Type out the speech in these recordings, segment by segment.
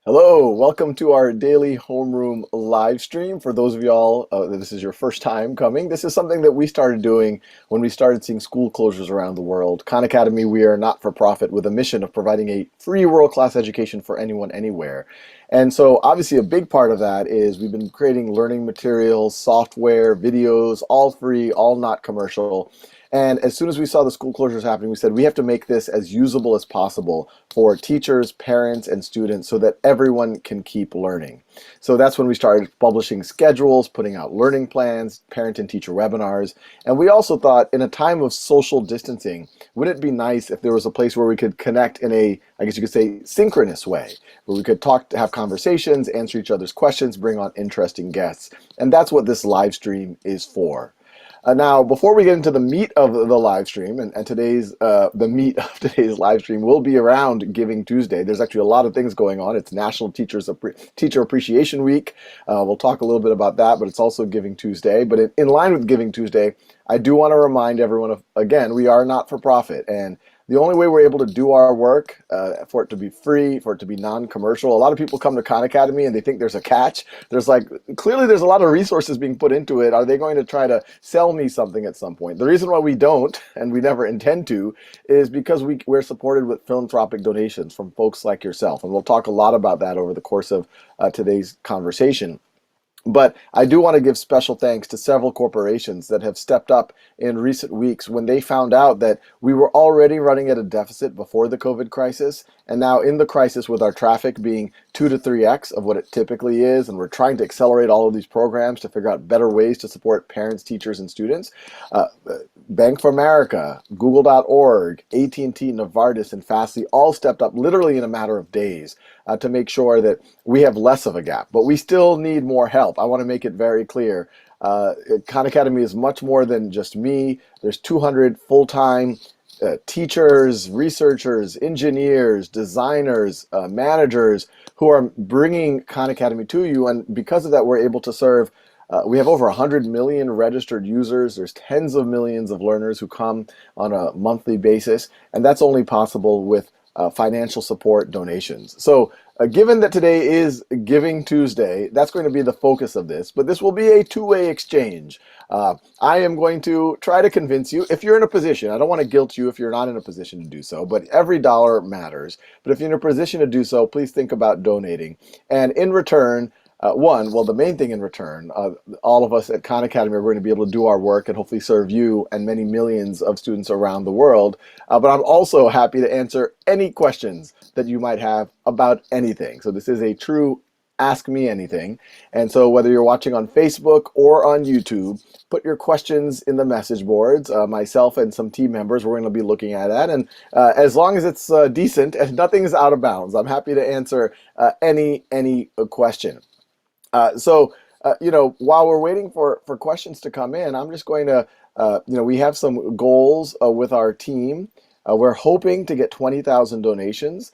Hello, welcome to our daily homeroom live stream. For those of y'all that this is your first time coming, this is something that we started doing when we started seeing school closures around the world. Khan Academy, we are not for profit with a mission of providing a free world-class education for anyone, anywhere. And so obviously a big part of that is we've been creating learning materials, software, videos, all free, all not commercial. And as soon as we saw the school closures happening, we said we have to make this as usable as possible for teachers, parents, and students so that everyone can keep learning. So that's when we started publishing schedules, putting out learning plans, parent and teacher webinars. And we also thought in a time of social distancing, wouldn't it be nice if there was a place where we could connect in a, I guess you could say, synchronous way, where we could talk, have conversations, answer each other's questions, bring on interesting guests. And that's what this live stream is for. Now, before we get into the meat of the live stream, and today's the meat of today's live stream will be around Giving Tuesday. There's actually a lot of things going on. It's National Teacher Appreciation Week. We'll talk a little bit about that, but it's also Giving Tuesday. But in line with Giving Tuesday, I do want to remind everyone of, again, we are not for profit, and the only way we're able to do our work, for it to be free, for it to be non-commercial. A lot of people come to Khan Academy and they think there's a catch. Clearly there's a lot of resources being put into it. Are they going to try to sell me something at some point? The reason why we don't, and we never intend to, is because we're supported with philanthropic donations from folks like yourself. And we'll talk a lot about that over the course of today's conversation. But I do want to give special thanks to several corporations that have stepped up in recent weeks when they found out that we were already running at a deficit before the COVID crisis. And now in the crisis, with our traffic being 2 to 3x of what it typically is, and we're trying to accelerate all of these programs to figure out better ways to support parents, teachers, and students. Bank of America, Google.org, AT&T, Novartis, and Fastly all stepped up literally in a matter of days to make sure that we have less of a gap. But we still need more help. I want to make it very clear. Khan Academy is much more than just me. There's 200 full-time teachers, researchers, engineers, designers, managers who are bringing Khan Academy to you. And because of that, we're able to serve. We have over 100 million registered users. There's tens of millions of learners who come on a monthly basis. And that's only possible with financial support donations. So given that today is Giving Tuesday, that's going to be the focus of this, but this will be a two-way exchange. I am going to try to convince you, if you're in a position, I don't want to guilt you if you're not in a position to do so, but every dollar matters. But if you're in a position to do so, please think about donating. And in return, the main thing in return, all of us at Khan Academy are going to be able to do our work and hopefully serve you and many millions of students around the world. But I'm also happy to answer any questions that you might have about anything. So this is a true Ask Me Anything. And so whether you're watching on Facebook or on YouTube, put your questions in the message boards. Myself and some team members, we're going to be looking at that. And as long as it's decent and nothing's out of bounds, I'm happy to answer any question. While we're waiting for questions to come in, I'm just going to, we have some goals with our team. We're hoping to get 20,000 donations.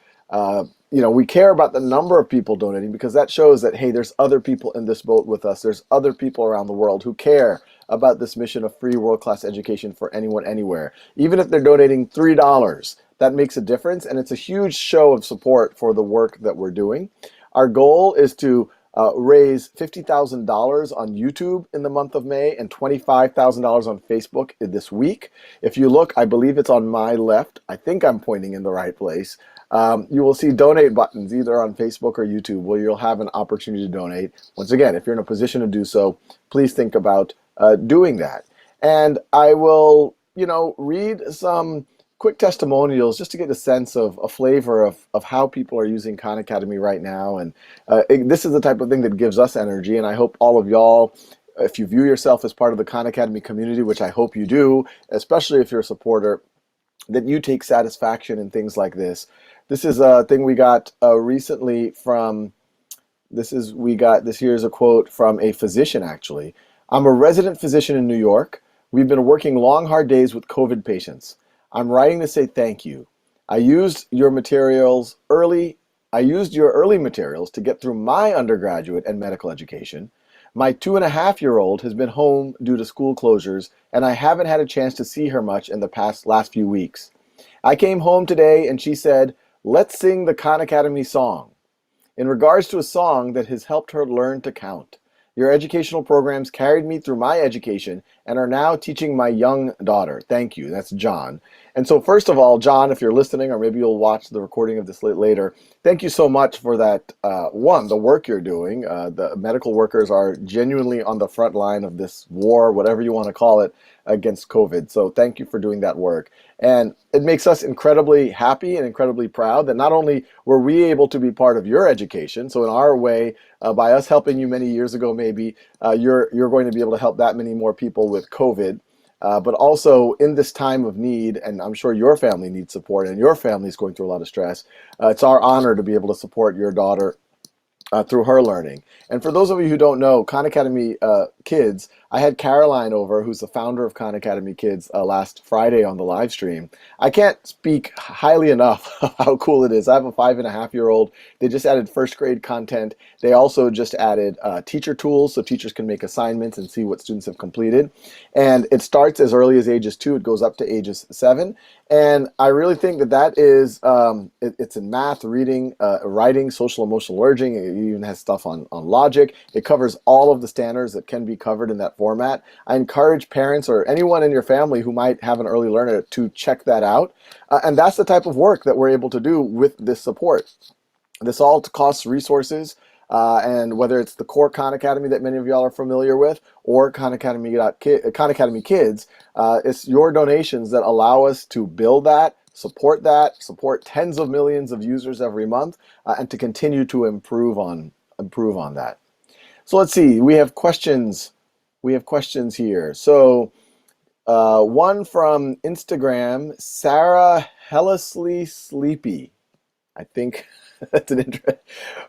We care about the number of people donating because that shows that, hey, there's other people in this boat with us. There's other people around the world who care about this mission of free world-class education for anyone, anywhere. Even if they're donating $3, that makes a difference, and it's a huge show of support for the work that we're doing. Our goal is to raise $50,000 on YouTube in the month of May and $25,000 on Facebook this week. If you look, I believe it's on my left. I think I'm pointing in the right place. You will see donate buttons either on Facebook or YouTube where you'll have an opportunity to donate. Once again, if you're in a position to do so, please think about doing that. And I will, read some quick testimonials just to get a sense of a flavor of how people are using Khan Academy right now. And this is the type of thing that gives us energy. And I hope all of y'all, if you view yourself as part of the Khan Academy community, which I hope you do, especially if you're a supporter, that you take satisfaction in things like this. This is a thing we got recently from, this here's a quote from a physician actually. I'm a resident physician in New York. We've been working long, hard days with COVID patients. I'm writing to say thank you. I used your early materials to get through my undergraduate and medical education. My 2.5-year-old has been home due to school closures, and I haven't had a chance to see her much in the last few weeks. I came home today and she said, "Let's sing the Khan Academy song." in regards to a song that has helped her learn to count. Your educational programs carried me through my education and are now teaching my young daughter. Thank you. That's John. And so, first of all, John, if you're listening, or maybe you'll watch the recording of this later, thank you so much for that. One, the work you're doing. The medical workers are genuinely on the front line of this war, whatever you want to call it, against COVID. So, thank you for doing that work. And it makes us incredibly happy and incredibly proud that not only were we able to be part of your education, so in our way, by us helping you many years ago, maybe you're going to be able to help that many more people with COVID. But also in this time of need, and I'm sure your family needs support, and your family is going through a lot of stress. It's our honor to be able to support your daughter through her learning. And for those of you who don't know, Khan Academy Kids, I had Caroline over, who's the founder of Khan Academy Kids, last Friday on the live stream. I can't speak highly enough of how cool it is. I have a 5.5-year-old. They just added first grade content. They also just added teacher tools so teachers can make assignments and see what students have completed. And it starts as early as ages 2. It goes up to ages 7. And I really think that is, it's in math, reading, writing, social emotional learning. It even has stuff on logic. It covers all of the standards that can be covered in that format. I encourage parents or anyone in your family who might have an early learner to check that out. And that's the type of work that we're able to do with this support. This all costs resources. And whether it's the core Khan Academy that many of y'all are familiar with, or Khan Academy Kids, it's your donations that allow us to build that, support tens of millions of users every month, and to continue to improve on that. So let's see. We have questions. Here. So one from Instagram, Sarah Hellisley Sleepy. I think that's an interest.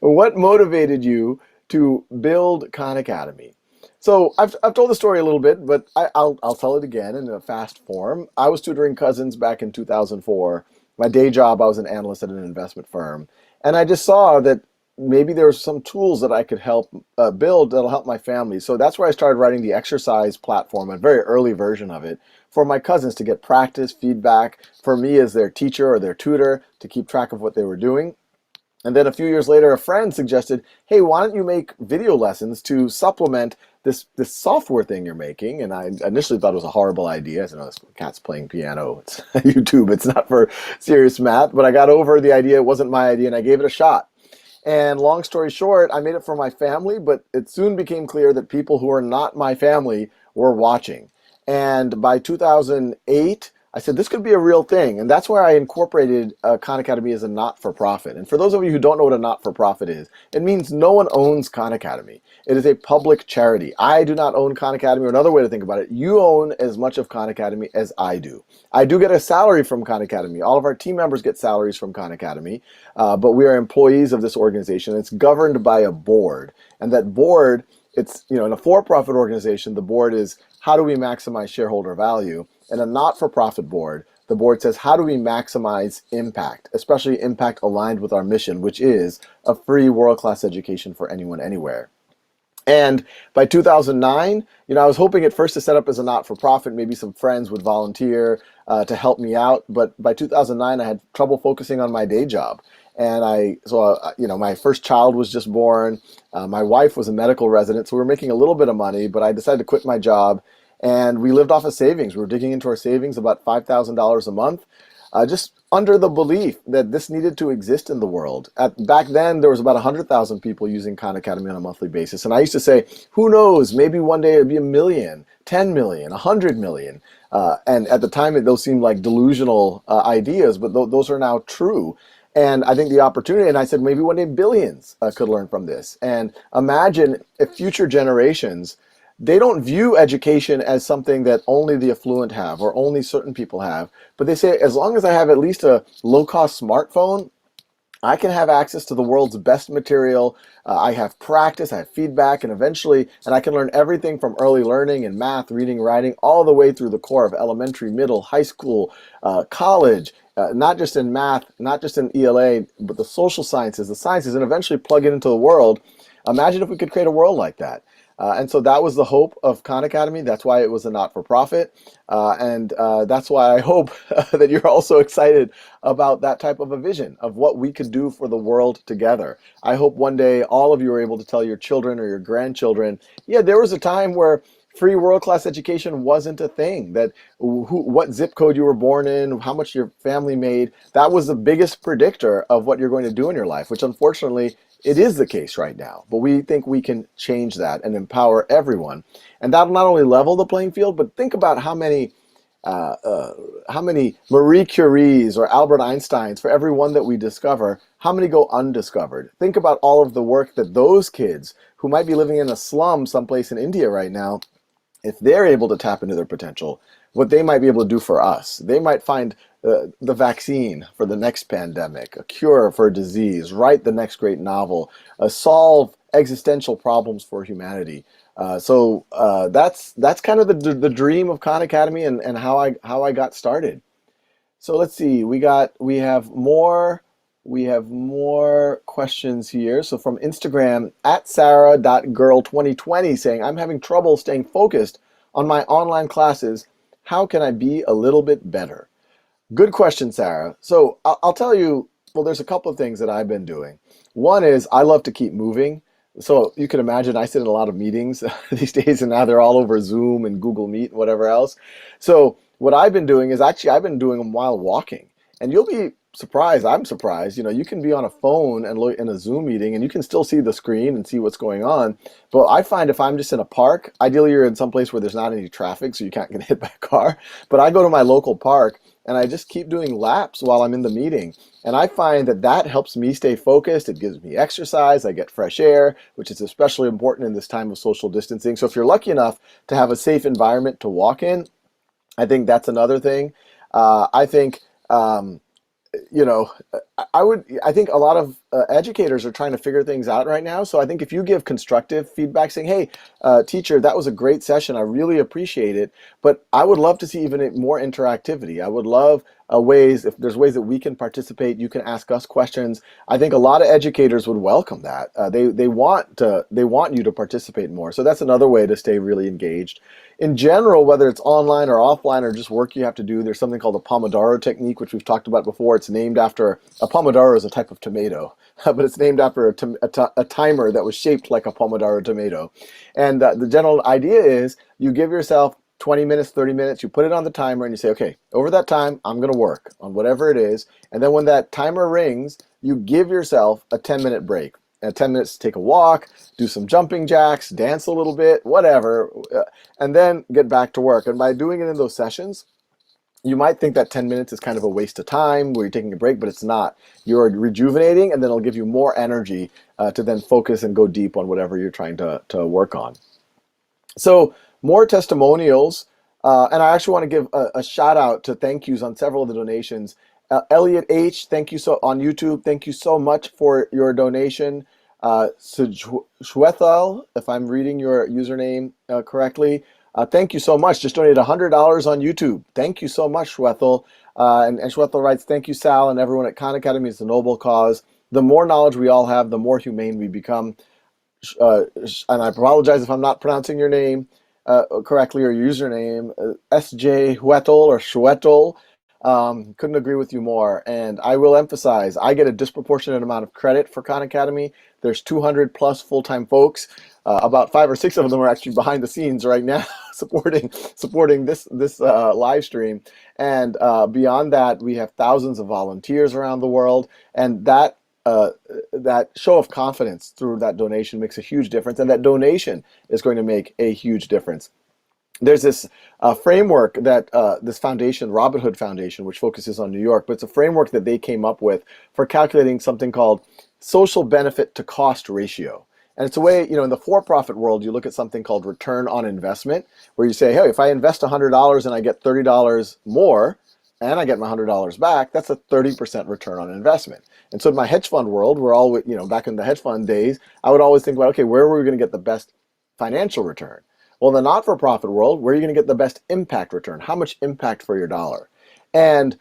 What motivated you to build Khan Academy? So I've told the story a little bit, but I'll tell it again in a fast form. I was tutoring cousins back in 2004. My day job, I was an analyst at an investment firm. And I just saw that maybe there were some tools that I could help build that'll help my family. So that's where I started writing the exercise platform, a very early version of it, for my cousins to get practice, feedback, for me as their teacher or their tutor to keep track of what they were doing. And then a few years later, a friend suggested, hey, why don't you make video lessons to supplement this software thing you're making? And I initially thought it was a horrible idea. I said, no, this cat's playing piano. It's YouTube. It's not for serious math. But I got over the idea. It wasn't my idea, and I gave it a shot. And long story short, I made it for my family, but it soon became clear that people who are not my family were watching. And by 2008, I said, this could be a real thing. And that's where I incorporated Khan Academy as a not-for-profit. And for those of you who don't know what a not-for-profit is, it means no one owns Khan Academy. It is a public charity. I do not own Khan Academy, or another way to think about it, you own as much of Khan Academy as I do. I do get a salary from Khan Academy. All of our team members get salaries from Khan Academy, but we are employees of this organization. It's governed by a board. And that board, it's, in a for-profit organization, the board is, how do we maximize shareholder value? In a not-for-profit board, the board says, how do we maximize impact, especially impact aligned with our mission, which is a free world-class education for anyone, anywhere. And by 2009, I was hoping at first to set up as a not-for-profit. Maybe some friends would volunteer to help me out. But by 2009, I had trouble focusing on my day job. And my first child was just born. My wife was a medical resident, so we were making a little bit of money, but I decided to quit my job. And we lived off of savings. We were digging into our savings, about $5,000 a month, just under the belief that this needed to exist in the world. Back then, there was about 100,000 people using Khan Academy on a monthly basis. And I used to say, who knows, maybe one day it'd be 1 million, 10 million, 100 million. And at the time, those seemed like delusional ideas, but those are now true. And I think the opportunity, and I said, maybe one day billions could learn from this. And imagine if future generations, they don't view education as something that only the affluent have or only certain people have, but they say, as long as I have at least a low-cost smartphone, I can have access to the world's best material. I have practice, I have feedback, and eventually, I can learn everything from early learning and math, reading, writing, all the way through the core of elementary, middle, high school, college, not just in math, not just in ELA, but the social sciences, the sciences, and eventually plug it into the world. Imagine if we could create a world like that. And so that was the hope of Khan Academy. That's why it was a not-for-profit. And that's why I hope that you're also excited about that type of a vision of what we could do for the world together. I hope one day all of you are able to tell your children or your grandchildren, yeah, there was a time where free world-class education wasn't a thing, that what zip code you were born in, how much your family made, that was the biggest predictor of what you're going to do in your life, which unfortunately it is the case right now. But we think we can change that and empower everyone. And that'll not only level the playing field, but think about uh, uh, how many Marie Curies or Albert Einsteins, for every one that we discover, how many go undiscovered? Think about all of the work that those kids who might be living in a slum someplace in India right now, if they're able to tap into their potential, what they might be able to do for us. They might find the vaccine for the next pandemic, a cure for a disease, write the next great novel, solve existential problems for humanity. That's kind of the dream of Khan Academy, and how I got started. So let's see, we have more questions here. So from Instagram, at Sarah.girl2020, saying, I'm having trouble staying focused on my online classes. How can I be a little bit better? Good question, Sarah. So I'll tell you, well, there's a couple of things that I've been doing. One is I love to keep moving. So you can imagine I sit in a lot of meetings these days, and now they're all over Zoom and Google Meet and whatever else. So what I've been doing is actually I've been doing them while walking. And you'll be surprised, I'm surprised, you can be on a phone and look in a Zoom meeting and you can still see the screen and see what's going on. But I find if I'm just in a park, ideally you're in some place where there's not any traffic so you can't get hit by a car. But I go to my local park and I just keep doing laps while I'm in the meeting. And I find that that helps me stay focused. It gives me exercise. I get fresh air, which is especially important in this time of social distancing. So if you're lucky enough to have a safe environment to walk in, I think that's another thing. I think you know, I think a lot of educators are trying to figure things out right now. So I think if you give constructive feedback saying, hey, teacher, that was a great session. I really appreciate it. But I would love to see even more interactivity. I would love if there's ways that we can participate, you can ask us questions. I think a lot of educators would welcome that. They want you to participate more. So that's another way to stay really engaged. In general, whether it's online or offline or just work you have to do, there's something called the Pomodoro technique, which we've talked about before. It's named after a Pomodoro is a type of tomato, but it's named after a timer that was shaped like a Pomodoro tomato. And the general idea is you give yourself 20 minutes, 30 minutes, you put it on the timer and you say, okay, over that time, I'm going to work on whatever it is. And then when that timer rings, you give yourself a 10-minute break. 10 minutes to take a walk, do some jumping jacks, dance a little bit, whatever, and then get back to work. And by doing it in those sessions, you might think that 10 minutes is kind of a waste of time where you're taking a break, but it's not. You're rejuvenating, and then it'll give you more energy to then focus and go deep on whatever you're trying to work on. So more testimonials, and I actually want to give a shout out to thank yous on several of the donations. Elliot H, thank you on YouTube. Thank you so much for your donation. Shwethal, if I'm reading your username correctly, thank you so much. Just donated $100 on YouTube. Thank you so much, Shwethal. And Shwethal writes, thank you, Sal, and everyone at Khan Academy. It's a noble cause. The more knowledge we all have, the more humane we become. And I apologize if I'm not pronouncing your name correctly or your username, S.J. Huetel or Schwetel. Couldn't agree with you more. And I will emphasize, I get a disproportionate amount of credit for Khan Academy. There's 200 plus full-time folks. About 5 or 6 of them are actually behind the scenes right now supporting this live stream. And beyond that, we have thousands of volunteers around the world. And that show of confidence through that donation makes a huge difference, and that donation is going to make a huge difference. There's this framework that this foundation, Robin Hood Foundation, which focuses on New York, but it's a framework that they came up with for calculating something called social benefit to cost ratio. And it's a way, in the for-profit world, you look at something called return on investment, where you say, hey, if I invest $100 and I get $30 more, and I get my $100 back, that's a 30% return on investment. And so in my hedge fund world, we're all, back in the hedge fund days, I would always think about, okay, where were we going to get the best financial return? Well, in the not-for-profit world, where are you going to get the best impact return? How much impact for your dollar? And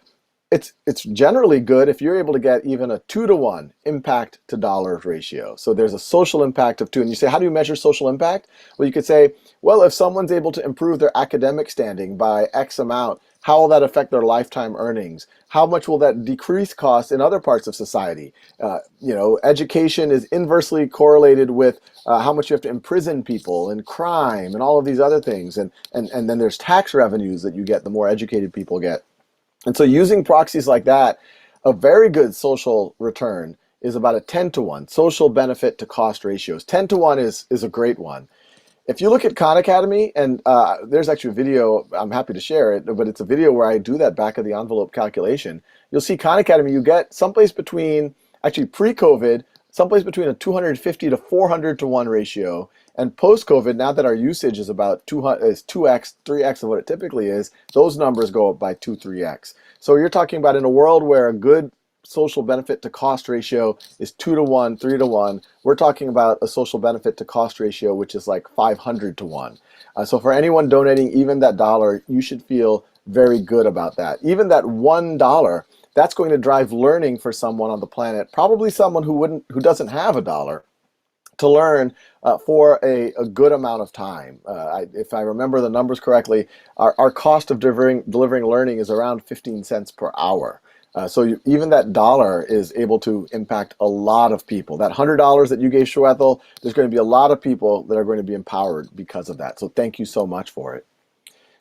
It's generally good if you're able to get even a 2-to-1 impact to dollars ratio. So there's a social impact of 2. And you say, how do you measure social impact? Well, you could say, well, if someone's able to improve their academic standing by X amount, how will that affect their lifetime earnings? How much will that decrease costs in other parts of society? Education is inversely correlated with how much you have to imprison people and crime and all of these other things. And then there's tax revenues that you get the more educated people get. And so using proxies like that, a very good social return is about a 10-to-1 social benefit to cost ratios. 10-to-1 is a great one. If you look at Khan Academy, and there's actually a video, I'm happy to share it, but it's a video where I do that back of the envelope calculation. You'll see Khan Academy, you get someplace between, actually pre-COVID, someplace between a 250 to 400 to 1 ratio. And post-COVID, now that our usage is about 2x, 3x of what it typically is, those numbers go up by 2, 3x. So you're talking about in a world where a good social benefit to cost ratio is 2-to-1, 3-to-1. We're talking about a social benefit to cost ratio which is like 500-to-1. So for anyone donating even that dollar, you should feel very good about that. Even that $1, that's going to drive learning for someone on the planet, probably someone who doesn't have a dollar, to learn for a good amount of time. If I remember the numbers correctly, our cost of delivering learning is around 15 cents per hour. Even that dollar is able to impact a lot of people. That $100 that you gave Shwethel, there's going to be a lot of people that are going to be empowered because of that. So thank you so much for it.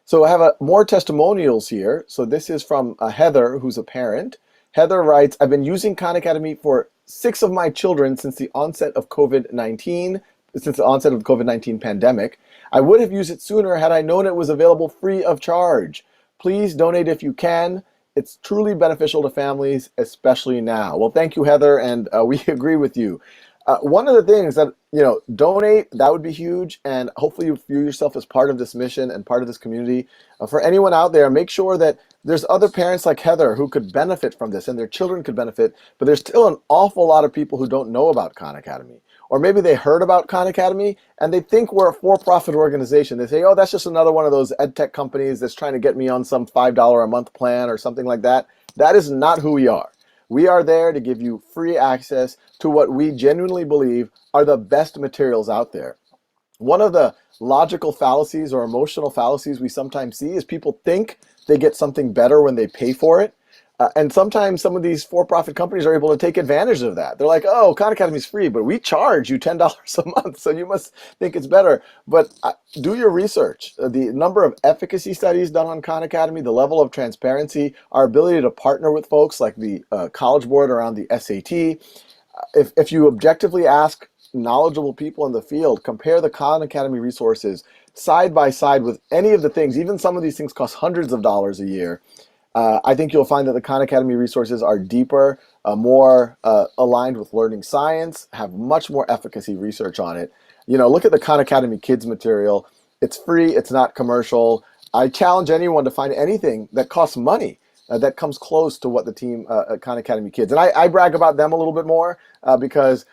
So I have more testimonials here. So this is from Heather, who's a parent. Heather writes, I've been using Khan Academy for 6 of my children since the onset of COVID-19 pandemic. I would have used it sooner had I known it was available free of charge. Please donate if you can. It's truly beneficial to families, especially now. Well, thank you, Heather, and we agree with you. One of the things that, donate, that would be huge, and hopefully you view yourself as part of this mission and part of this community. For anyone out there, make sure that there's other parents like Heather who could benefit from this, and their children could benefit, but there's still an awful lot of people who don't know about Khan Academy. Or maybe they heard about Khan Academy and they think we're a for-profit organization. They say, oh, that's just another one of those ed tech companies that's trying to get me on some $5 a month plan or something like that. That is not who we are. We are there to give you free access to what we genuinely believe are the best materials out there. One of the logical fallacies or emotional fallacies we sometimes see is people think they get something better when they pay for it. And sometimes some of these for-profit companies are able to take advantage of that. They're like, oh, Khan Academy is free, but we charge you $10 a month, so you must think it's better. But do your research. The number of efficacy studies done on Khan Academy, the level of transparency, our ability to partner with folks like the College Board around the SAT. If you objectively ask knowledgeable people in the field, compare the Khan Academy resources side by side with any of the things, even some of these things cost hundreds of dollars a year. I think you'll find that the Khan Academy resources are deeper, more aligned with learning science, have much more efficacy research on it. Look at the Khan Academy Kids material. It's free, it's not commercial. I challenge anyone to find anything that costs money that comes close to what the team at Khan Academy Kids. And I brag about them a little bit more because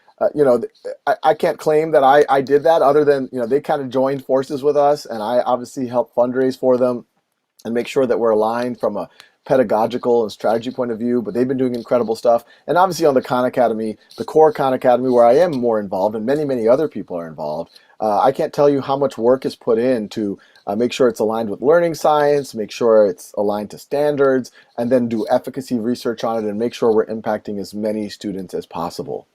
I can't claim that I did that other than, they kind of joined forces with us, and I obviously helped fundraise for them and make sure that we're aligned from a pedagogical and strategy point of view, but they've been doing incredible stuff. And obviously on the Khan Academy, the core Khan Academy, where I am more involved and many, many other people are involved, I can't tell you how much work is put in to make sure it's aligned with learning science, make sure it's aligned to standards, and then do efficacy research on it and make sure we're impacting as many students as possible.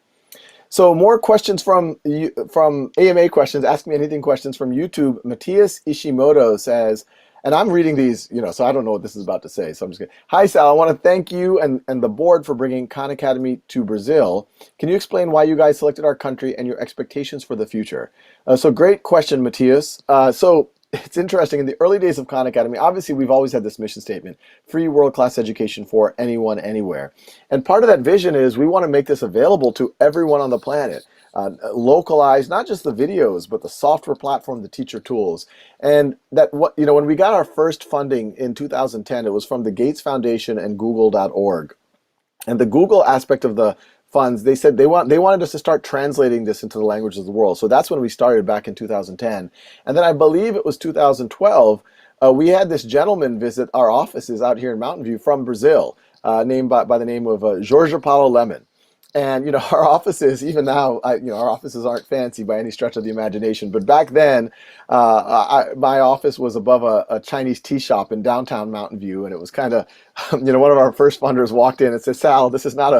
So more questions from AMA questions, Ask Me Anything questions from YouTube. Matthias Ishimoto says, and I'm reading these, so I don't know what this is about to say, so I'm just going to. Hi, Sal. I want to thank you and the board for bringing Khan Academy to Brazil. Can you explain why you guys selected our country and your expectations for the future? So great question, Matthias. So it's interesting. In the early days of Khan Academy, obviously, we've always had this mission statement, free world-class education for anyone, anywhere. And part of that vision is we want to make this available to everyone on the planet. Localize not just the videos, but the software platform, the teacher tools. And that when we got our first funding in 2010, it was from the Gates Foundation and Google.org. And the Google aspect of the funds, they said they wanted us to start translating this into the languages of the world. So that's when we started back in 2010. And then I believe it was 2012, we had this gentleman visit our offices out here in Mountain View from Brazil. named by the name of George Apollo Lemon. And our offices, even now, our offices aren't fancy by any stretch of the imagination. But back then, my office was above a Chinese tea shop in downtown Mountain View, and it was kind of, one of our first funders walked in and said, "Sal, this is not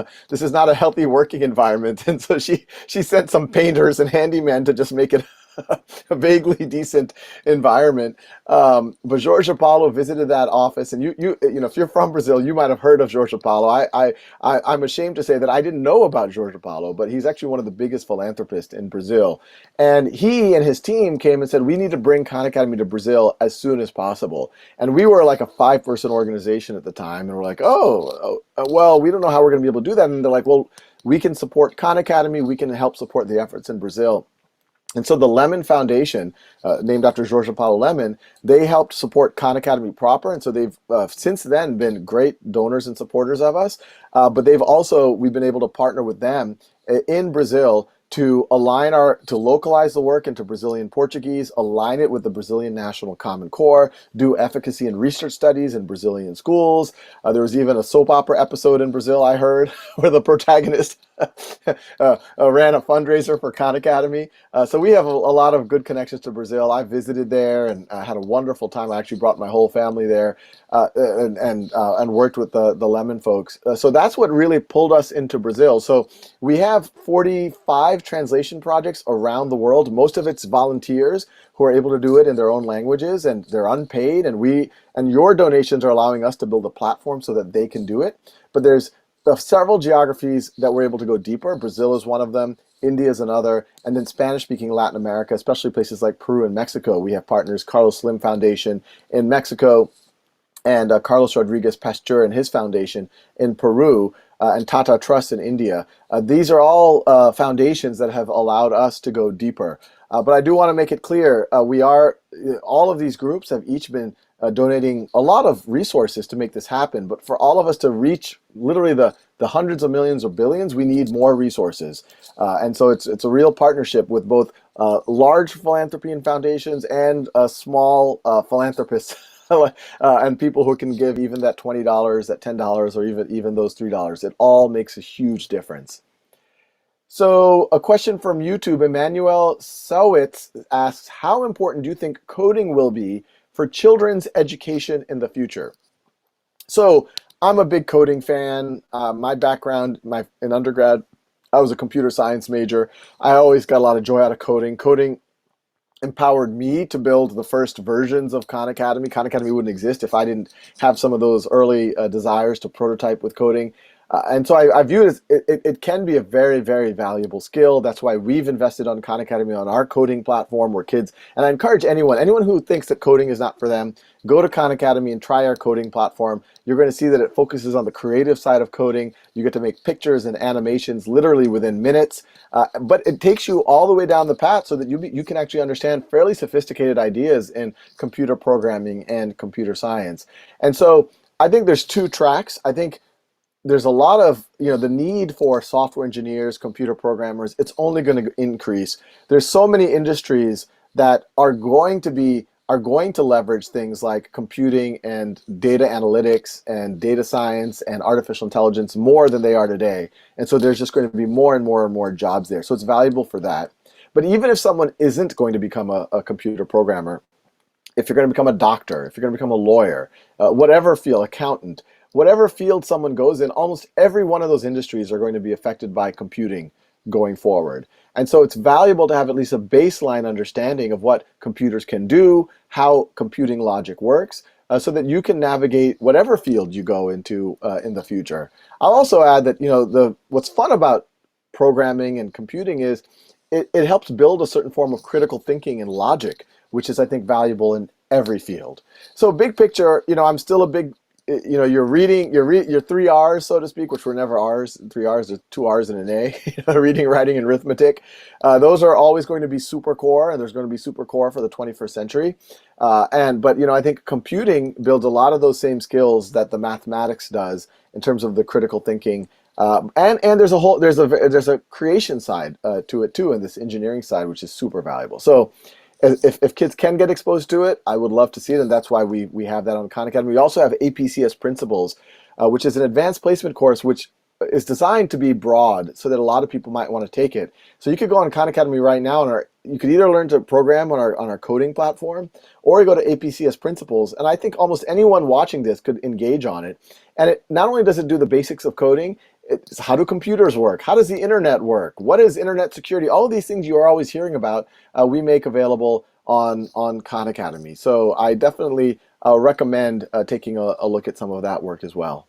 a healthy working environment." And so she sent some painters and handymen to just make it a vaguely decent environment. But Jorge Paulo visited that office, and if you're from Brazil, you might have heard of Jorge Paulo. I'm ashamed to say that I didn't know about Jorge Paulo, but he's actually one of the biggest philanthropists in Brazil. And he and his team came and said, "We need to bring Khan Academy to Brazil as soon as possible." And we were like a 5-person organization at the time, and we're like, well, we don't know how we're going to be able to do that. And they're like, "Well, we can support Khan Academy. We can help support the efforts in Brazil." And so the Lemon Foundation, named after Jorge Paulo Lemon, they helped support Khan Academy proper. And so they've since then been great donors and supporters of us. But we've been able to partner with them in Brazil to localize the work into Brazilian Portuguese, align it with the Brazilian National Common Core, do efficacy and research studies in Brazilian schools. There was even a soap opera episode in Brazil, I heard, where the protagonist ran a fundraiser for Khan Academy. So we have a lot of good connections to Brazil. I visited there and had a wonderful time. I actually brought my whole family there and worked with the Lemon folks. So that's what really pulled us into Brazil. So we have 45 translation projects around the world. Most of it's volunteers who are able to do it in their own languages, and they're unpaid. And your donations are allowing us to build a platform so that they can do it. But there's several geographies that we're able to go deeper. Brazil is one of them. India is another. And then Spanish-speaking Latin America, especially places like Peru and Mexico. We have partners, Carlos Slim Foundation in Mexico, and Carlos Rodriguez Pasteur and his foundation in Peru, and Tata Trust in India. These are all foundations that have allowed us to go deeper. But I do want to make it clear, all of these groups have each been donating a lot of resources to make this happen. But for all of us to reach literally the hundreds of millions or billions, we need more resources. And so it's a real partnership with both large philanthropy and foundations and small philanthropists and people who can give even that $20, that $10, or even those $3. It all makes a huge difference. So a question from YouTube, Emmanuel Sowitz asks, how important do you think coding will be for children's education in the future? So I'm a big coding fan. My background, in undergrad, I was a computer science major. I always got a lot of joy out of coding. Coding empowered me to build the first versions of Khan Academy. Khan Academy wouldn't exist if I didn't have some of those early desires to prototype with coding. And so I view it as it can be a very, very valuable skill. That's why we've invested on Khan Academy on our coding platform where kids, and I encourage anyone who thinks that coding is not for them, go to Khan Academy and try our coding platform. You're going to see that it focuses on the creative side of coding. You get to make pictures and animations literally within minutes, but it takes you all the way down the path so that you can actually understand fairly sophisticated ideas in computer programming and computer science. And so I think there's two tracks. I think there's a lot of, the need for software engineers, computer programmers, it's only going to increase. There's so many industries that are going to leverage things like computing and data analytics and data science and artificial intelligence more than they are today. And so there's just going to be more and more and more jobs there. So it's valuable for that. But even if someone isn't going to become a computer programmer, if you're going to become a doctor, if you're going to become a lawyer, whatever field, accountant, whatever field someone goes in, almost every one of those industries are going to be affected by computing going forward. And so it's valuable to have at least a baseline understanding of what computers can do, how computing logic works, so that you can navigate whatever field you go into in the future. I'll also add that what's fun about programming and computing is it helps build a certain form of critical thinking and logic, which is, I think, valuable in every field. So big picture, I'm still a big, you're reading your 3 R's, so to speak, which were never R's. 3 R's are 2 R's and an A, reading, writing, and arithmetic. Those are always going to be super core, and there's going to be super core for the 21st century. But I think computing builds a lot of those same skills that the mathematics does in terms of the critical thinking. And there's a creation side to it too, and this engineering side, which is super valuable. So if kids can get exposed to it, I would love to see it, and that's why we have that on Khan Academy. We also have APCS Principles, which is an advanced placement course, which is designed to be broad so that a lot of people might want to take it. So you could go on Khan Academy right now, and you could either learn to program on our coding platform, or you go to APCS Principles. And I think almost anyone watching this could engage on it. And it not only does it do the basics of coding, it's how do computers work? How does the internet work? What is internet security? All of these things you are always hearing about, we make available on Khan Academy. So I definitely recommend taking a look at some of that work as well.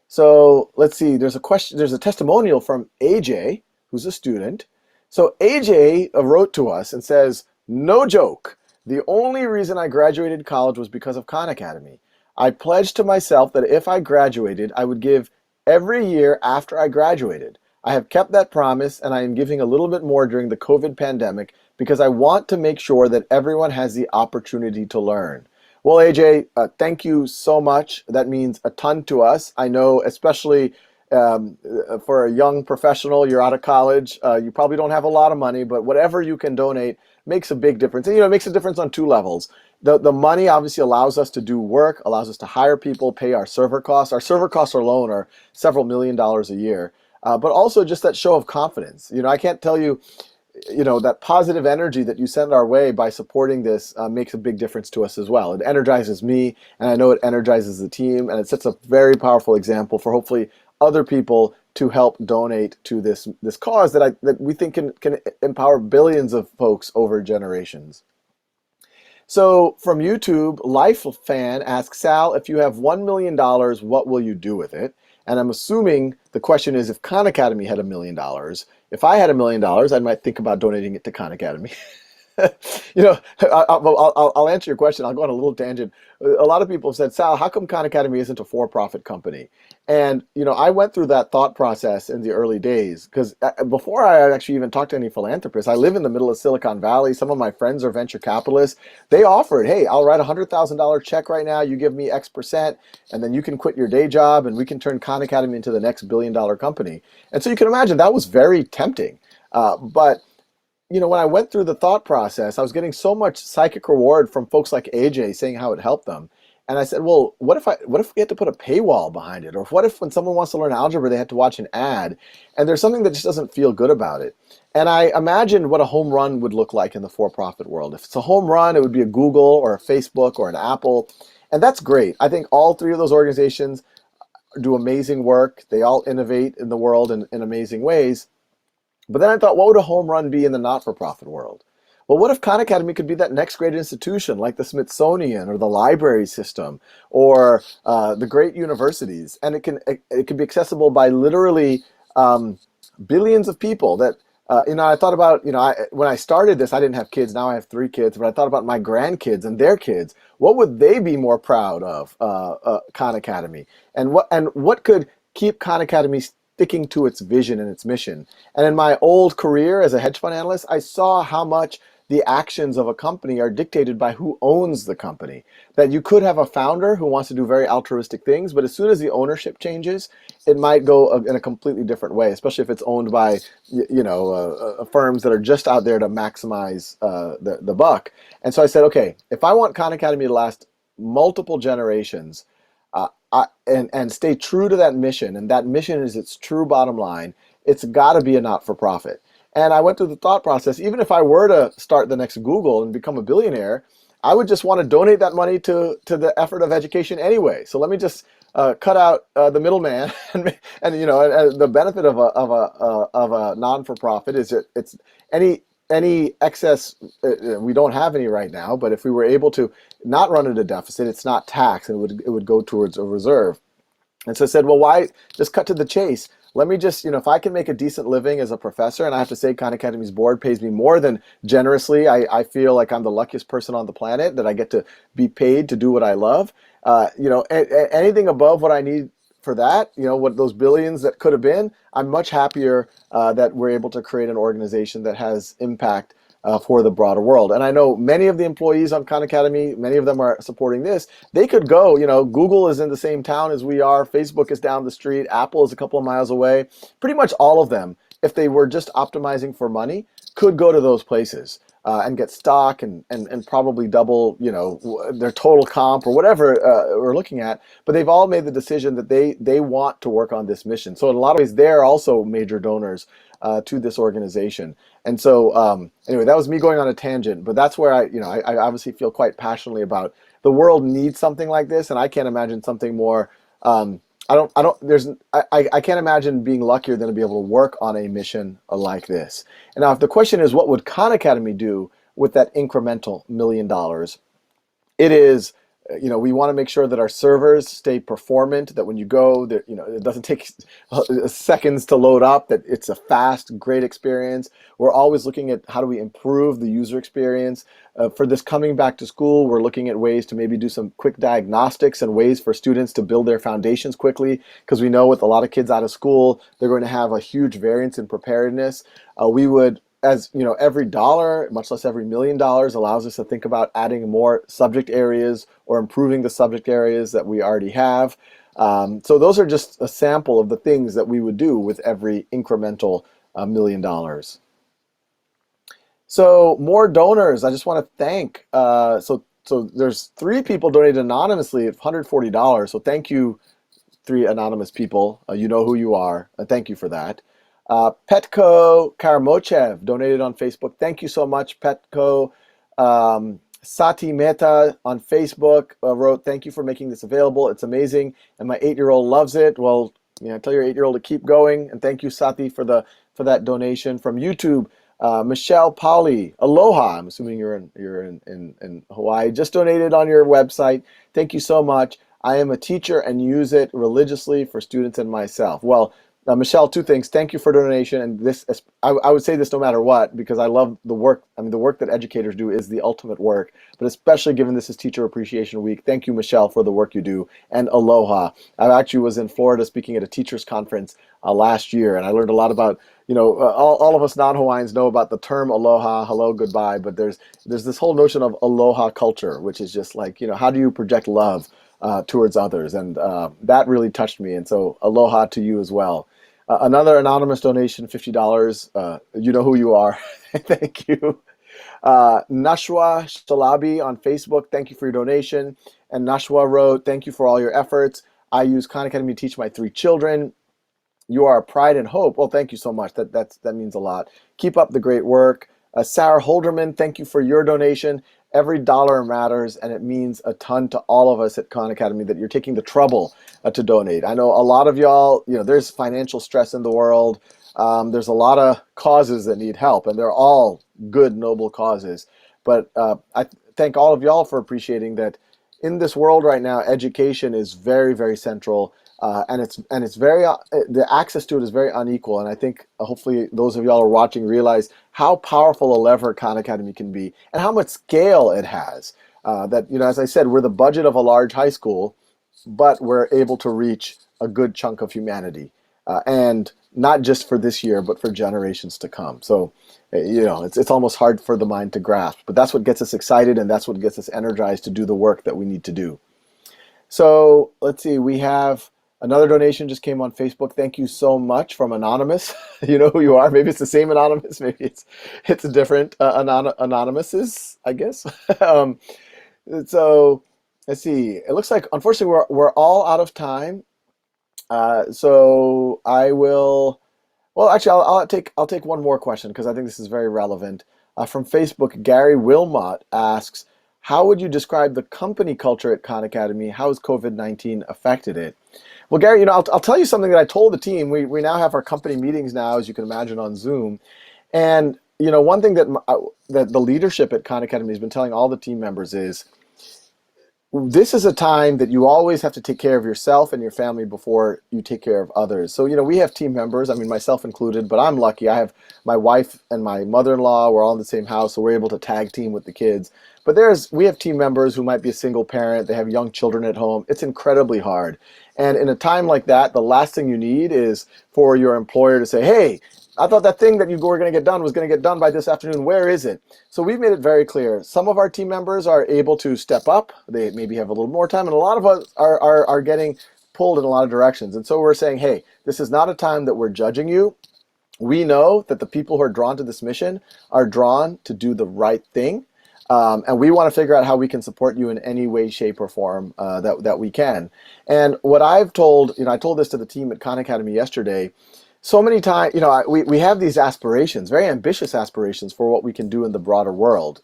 So let's see, there's a testimonial from AJ, who's a student. So AJ wrote to us and says, no joke, the only reason I graduated college was because of Khan Academy. I pledged to myself that if I graduated, I would give every year after I graduated. I have kept that promise, and I am giving a little bit more during the COVID pandemic because I want to make sure that everyone has the opportunity to learn. Well, AJ, thank you so much. That means a ton to us. I know, especially for a young professional, you're out of college, you probably don't have a lot of money, but whatever you can donate makes a big difference. And, it makes a difference on two levels. The money obviously allows us to do work, allows us to hire people, pay our server costs. Our server costs alone are several $1,000,000 a year. But also just that show of confidence. I can't tell you, that positive energy that you send our way by supporting this makes a big difference to us as well. It energizes me, and I know it energizes the team, and it sets a very powerful example for hopefully other people to help donate to this cause that we think can empower billions of folks over generations. So from YouTube, Life Fan asks, Sal, if you have $1 million, what will you do with it? And I'm assuming the question is if Khan Academy had $1 million. If I had $1 million, I might think about donating it to Khan Academy. I'll answer your question. I'll go on a little tangent. A lot of people have said, Sal, how come Khan Academy isn't a for-profit company? And, I went through that thought process in the early days because before I actually even talked to any philanthropists, I live in the middle of Silicon Valley. Some of my friends are venture capitalists. They offered, hey, I'll write a $100,000 check right now. You give me X%, and then you can quit your day job and we can turn Khan Academy into the next billion-dollar company. And so you can imagine that was very tempting. But when I went through the thought process, I was getting so much psychic reward from folks like AJ saying how it helped them. And I said, well, what if we had to put a paywall behind it? Or what if when someone wants to learn algebra, they had to watch an ad? And there's something that just doesn't feel good about it. And I imagined what a home run would look like in the for-profit world. If it's a home run, it would be a Google or a Facebook or an Apple. And that's great. I think all three of those organizations do amazing work. They all innovate in the world in amazing ways. But then I thought, what would a home run be in the not-for-profit world? Well, what if Khan Academy could be that next great institution like the Smithsonian or the library system or the great universities? And it can be accessible by literally billions of people that, I thought about, when I started this, I didn't have kids. Now I have 3 kids. But I thought about my grandkids and their kids. What would they be more proud of, Khan Academy? And what could keep Khan Academy sticking to its vision and its mission? And in my old career as a hedge fund analyst, I saw how much the actions of a company are dictated by who owns the company. That you could have a founder who wants to do very altruistic things, but as soon as the ownership changes, it might go in a completely different way, especially if it's owned by firms that are just out there to maximize the buck. And so I said, okay, if I want Khan Academy to last multiple generations, and stay true to that mission, and that mission is its true bottom line, it's got to be a not-for-profit. And I went through the thought process, even if I were to start the next Google and become a billionaire, I would just want to donate that money to the effort of education anyway. So let me just cut out the middleman, and the benefit of a non-for-profit is it's any excess. We don't have any right now, but if we were able to not run at a deficit, it's not taxed, and it would go towards a reserve. And so I said, well, why just cut to the chase? Let me just, if I can make a decent living as a professor, and I have to say Khan Academy's board pays me more than generously. I feel like I'm the luckiest person on the planet that I get to be paid to do what I love. Anything above what I need for that, what those billions that could have been, I'm much happier that we're able to create an organization that has impact for the broader world. And I know many of the employees on Khan Academy, many of them are supporting this. They could go, Google is in the same town as we are, Facebook is down the street, Apple is a couple of miles away. Pretty much all of them, if they were just optimizing for money, could go to those places. and get stock and probably double, their total comp or whatever we're looking at. But they've all made the decision that they want to work on this mission. So in a lot of ways, they're also major donors to this organization. And so anyway, that was me going on a tangent, but that's where I obviously feel quite passionately about the world needs something like this, and I can't imagine something more. I can't imagine being luckier than to be able to work on a mission like this. And now, if the question is, what would Khan Academy do with that incremental $1 million? It is, we want to make sure that our servers stay performant, that when you go, that, it doesn't take seconds to load up, that it's a fast, great experience. We're always looking at how do we improve the user experience. For this coming back to school, we're looking at ways to maybe do some quick diagnostics and ways for students to build their foundations quickly, because we know with a lot of kids out of school, they're going to have a huge variance in preparedness. We would, as every dollar, much less every $1 million, allows us to think about adding more subject areas or improving the subject areas that we already have. So those are just a sample of the things that we would do with every incremental $1 million. So more donors. I just want to thank. So there's 3 people donated anonymously at $140. So thank you, 3 anonymous people. You know who you are. Thank you for that. Petko Karamochev donated on Facebook. Thank you so much, Petko. Sati Mehta on Facebook wrote, "Thank you for making this available. It's amazing, and my 8-year-old loves it." Well, tell your 8-year-old to keep going. And thank you, Sati, for that donation. From YouTube, Michelle Polly, aloha. I'm assuming you're in Hawaii. Just donated on your website. Thank you so much. I am a teacher and use it religiously for students and myself. Well, Michelle, 2 things. Thank you for donation, and this I would say this no matter what, because I love the work. I mean, the work that educators do is the ultimate work, but especially given this is Teacher Appreciation Week, thank you, Michelle, for the work you do, and aloha. I actually was in Florida speaking at a teachers conference last year, and I learned a lot about, all of us non-Hawaiians know about the term aloha, hello, goodbye, but there's this whole notion of aloha culture, which is just like, how do you project love towards others, and that really touched me, and so aloha to you as well. Another anonymous donation, $50. You know who you are. Thank you. Nashwa Shalabi on Facebook, thank you for your donation. And Nashwa wrote, "Thank you for all your efforts. I use Khan Academy to teach my 3 children. You are a pride and hope." Well, thank you so much. That means a lot. Keep up the great work. Sarah Holderman, thank you for your donation. Every dollar matters, and it means a ton to all of us at Khan Academy that you're taking the trouble to donate. I know a lot of y'all, there's financial stress in the world. There's a lot of causes that need help, and they're all good, noble causes. But I thank all of y'all for appreciating that in this world right now, education is very, very central. And it's very the access to it is very unequal, and I think hopefully those of y'all who are watching realize how powerful a lever Khan Academy can be, and how much scale it has. That as I said, we're the budget of a large high school, but we're able to reach a good chunk of humanity, and not just for this year, but for generations to come. So, it's almost hard for the mind to grasp, but that's what gets us excited, and that's what gets us energized to do the work that we need to do. So let's see, we have another donation just came on Facebook. Thank you so much from Anonymous. You know who you are. Maybe it's the same Anonymous. Maybe it's different Anonymouses, I guess. So let's see. It looks like, unfortunately, we're all out of time. So I will. Well, actually, I'll take one more question because I think this is very relevant. From Facebook, Gary Wilmot asks, "How would you describe the company culture at Khan Academy? How has COVID-19 affected it?" Well, Gary, I'll tell you something that I told the team. We now have our company meetings now, as you can imagine, on Zoom. And, one thing that the leadership at Khan Academy has been telling all the team members is, this is a time that you always have to take care of yourself and your family before you take care of others. So, we have team members, I mean, myself included, but I'm lucky. I have my wife and my mother-in-law. We're all in the same house, so we're able to tag team with the kids. But we have team members who might be a single parent. They have young children at home. It's incredibly hard. And in a time like that, the last thing you need is for your employer to say, "Hey, I thought that thing that you were going to get done was going to get done by this afternoon. Where is it?" So we've made it very clear. Some of our team members are able to step up. They maybe have a little more time, and a lot of us are getting pulled in a lot of directions. And so we're saying, hey, this is not a time that we're judging you. We know that the people who are drawn to this mission are drawn to do the right thing. And we want to figure out how we can support you in any way, shape, or form that we can. And what I've told, I told this to the team at Khan Academy yesterday. So many times, we have these aspirations, very ambitious aspirations for what we can do in the broader world.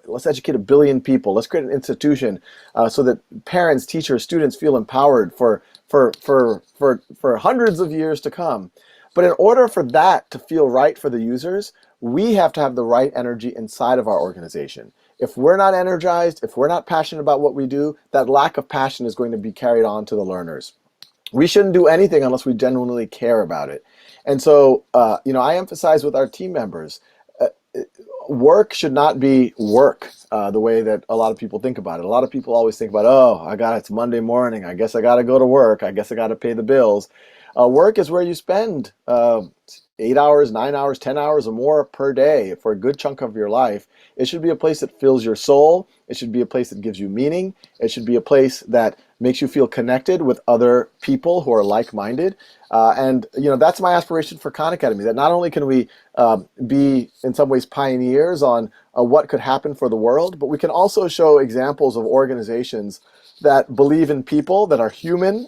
Let's educate 1 billion people. Let's create an institution so that parents, teachers, students feel empowered for hundreds of years to come. But in order for that to feel right for the users, we have to have the right energy inside of our organization. If we're not energized, if we're not passionate about what we do, that lack of passion is going to be carried on to the learners. We shouldn't do anything unless we genuinely care about it. And so, I emphasize with our team members, uh, work should not be work the way that a lot of people think about it. A lot of people always think about, oh, it's Monday morning. I guess I got to go to work. I guess I got to pay the bills. Work is where you spend 8 hours, 9 hours, 10 hours or more per day for a good chunk of your life. It should be a place that fills your soul. It should be a place that gives you meaning. It should be a place that makes you feel connected with other people who are like-minded. And that's my aspiration for Khan Academy, that not only can we be in some ways pioneers on what could happen for the world, but we can also show examples of organizations that believe in people, that are human,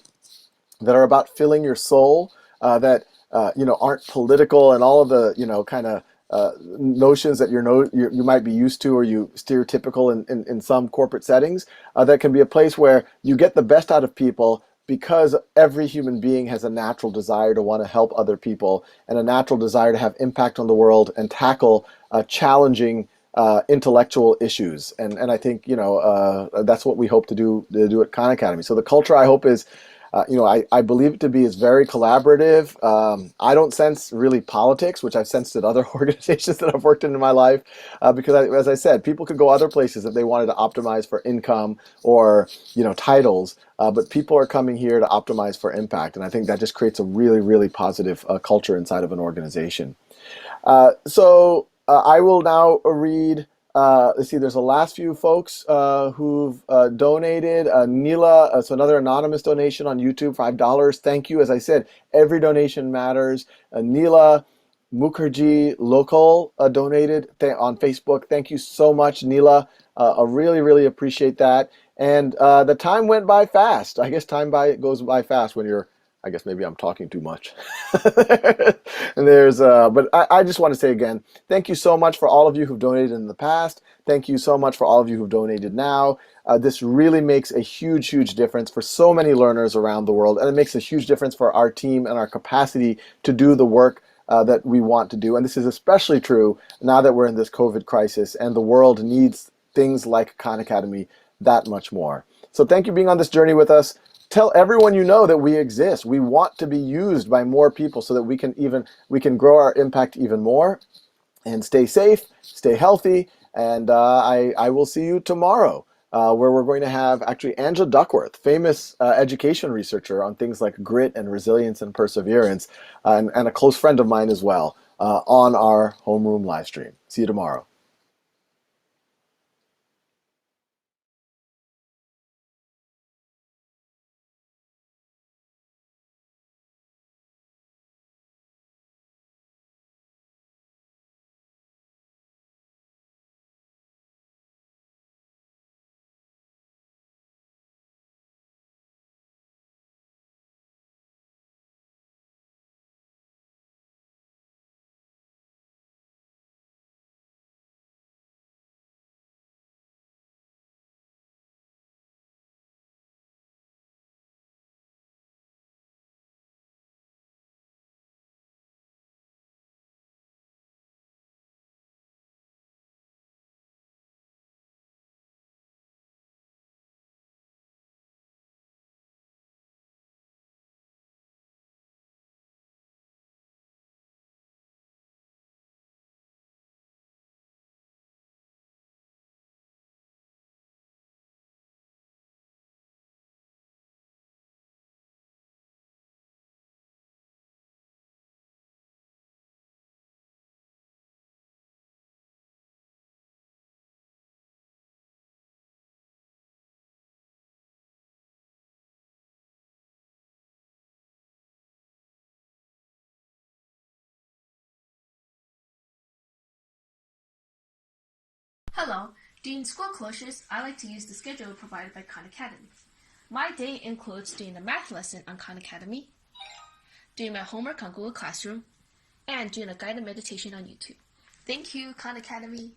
that are about filling your soul, that aren't political and all of the kind of notions that you might be used to, or you stereotypical in some corporate settings. That can be a place where you get the best out of people, because every human being has a natural desire to want to help other people, and a natural desire to have impact on the world and tackle challenging intellectual issues. And I think that's what we hope to do at Khan Academy. So the culture, I hope, is I believe it to be is very collaborative. I don't sense really politics, which I've sensed at other organizations that I've worked in my life, because as I said, people could go other places if they wanted to optimize for income or titles, but people are coming here to optimize for impact, and I think that just creates a really, really positive culture inside of an organization. So I will now read. Let's see, there's the last few folks who've donated. Neela, so another anonymous donation on YouTube, $5. Thank you. As I said, every donation matters. Neela Mukherjee Local donated on Facebook. Thank you so much, Neela. I really, really appreciate that. And the time went by fast. I guess goes by fast when you're. I guess maybe I'm talking too much. And but I just want to say again, thank you so much for all of you who've donated in the past. Thank you so much for all of you who've donated now. This really makes a huge, huge difference for so many learners around the world, and it makes a huge difference for our team and our capacity to do the work that we want to do. And this is especially true now that we're in this COVID crisis and the world needs things like Khan Academy that much more. So thank you for being on this journey with us. Tell everyone you know that we exist. We want to be used by more people so that we can grow our impact even more. And stay safe, stay healthy, and I will see you tomorrow, where we're going to have actually Angela Duckworth, famous education researcher on things like grit and resilience and perseverance, and a close friend of mine as well, on our homeroom live stream. See you tomorrow. Hello. During school closures, I like to use the schedule provided by Khan Academy. My day includes doing a math lesson on Khan Academy, doing my homework on Google Classroom, and doing a guided meditation on YouTube. Thank you, Khan Academy.